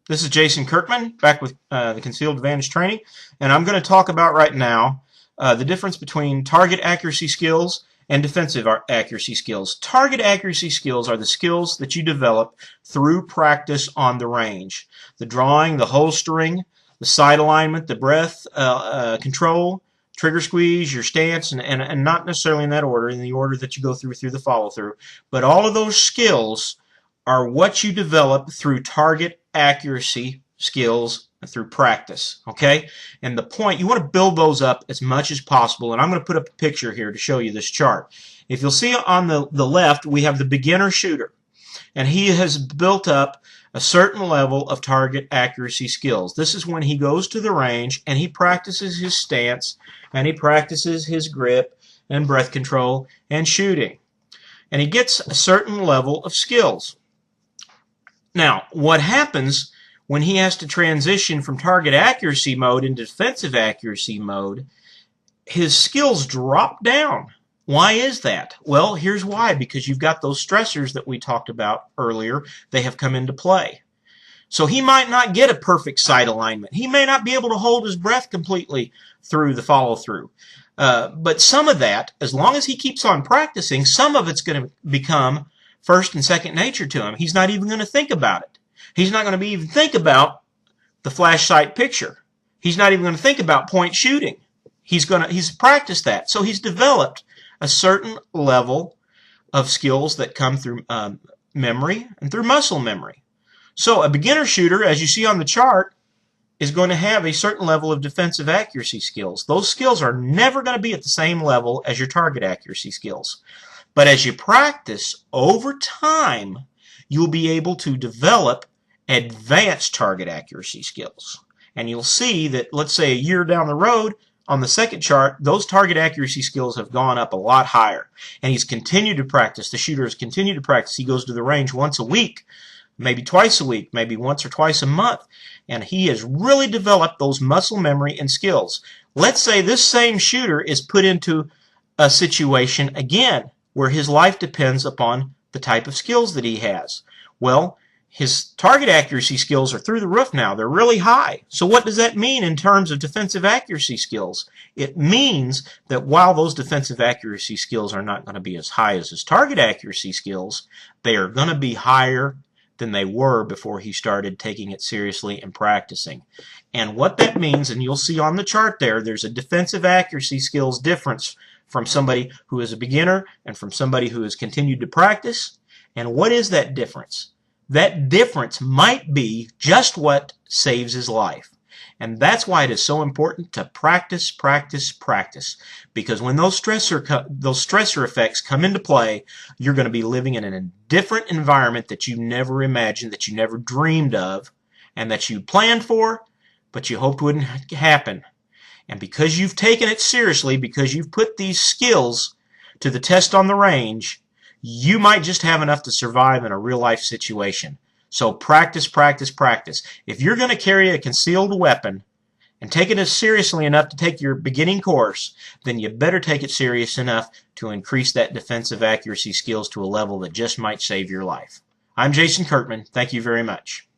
This is Jason Kirkman, back with the Concealed Advantage Training, and I'm going to talk about right now the difference between target accuracy skills and defensive accuracy skills. Target accuracy skills are the skills that you develop through practice on the range. The drawing, the holstering, the sight alignment, the breath control, trigger squeeze, your stance, and not necessarily in that order, in the order that you go through the follow-through, but all of those skills are what you develop through target accuracy skills through practice, okay? And the point, you want to build those up as much as possible, and I'm going to put up a picture here to show you this chart. If you'll see on the left, we have the beginner shooter, and he has built up a certain level of target accuracy skills. This is when he goes to the range and he practices his stance, and he practices his grip and breath control and shooting. And he gets a certain level of skills. Now, what happens when he has to transition from target accuracy mode into defensive accuracy mode? His skills drop down. Why is that? Well, here's why. Because you've got those stressors that we talked about earlier. They have come into play. So he might not get a perfect sight alignment. He may not be able to hold his breath completely through the follow-through. But some of that, as long as he keeps on practicing, some of it's going to become first and second nature to him. He's not even going to think about it. He's not going to even think about the flash sight picture. He's not even going to think about point shooting. He's practiced that. So he's developed a certain level of skills that come through memory and through muscle memory. So a beginner shooter, as you see on the chart, is going to have a certain level of defensive accuracy skills. Those skills are never going to be at the same level as your target accuracy skills. But as you practice over time, you'll be able to develop advanced target accuracy skills. And you'll see that, let's say a year down the road, on the second chart, those target accuracy skills have gone up a lot higher. And he's continued to practice. The shooter has continued to practice. He goes to the range once a week, maybe twice a week, maybe once or twice a month. And he has really developed those muscle memory and skills. Let's say this same shooter is put into a situation again where his life depends upon the type of skills that he has. Well, his target accuracy skills are through the roof now. They're really high. So what does that mean in terms of defensive accuracy skills? It means that while those defensive accuracy skills are not going to be as high as his target accuracy skills, they are going to be higher than they were before he started taking it seriously and practicing. And what that means, and you'll see on the chart there, there's a defensive accuracy skills difference from somebody who is a beginner and from somebody who has continued to practice. And what is that difference? That difference might be just what saves his life. And that's why it is so important to practice, practice, practice. Because when those stressor effects come into play, you're going to be living in a different environment that you never imagined, that you never dreamed of, and that you planned for, but you hoped wouldn't happen. And because you've taken it seriously, because you've put these skills to the test on the range, you might just have enough to survive in a real-life situation. So practice, practice, practice. If you're going to carry a concealed weapon and take it as seriously enough to take your beginning course, then you better take it serious enough to increase that defensive accuracy skills to a level that just might save your life. I'm Jason Kirkman. Thank you very much.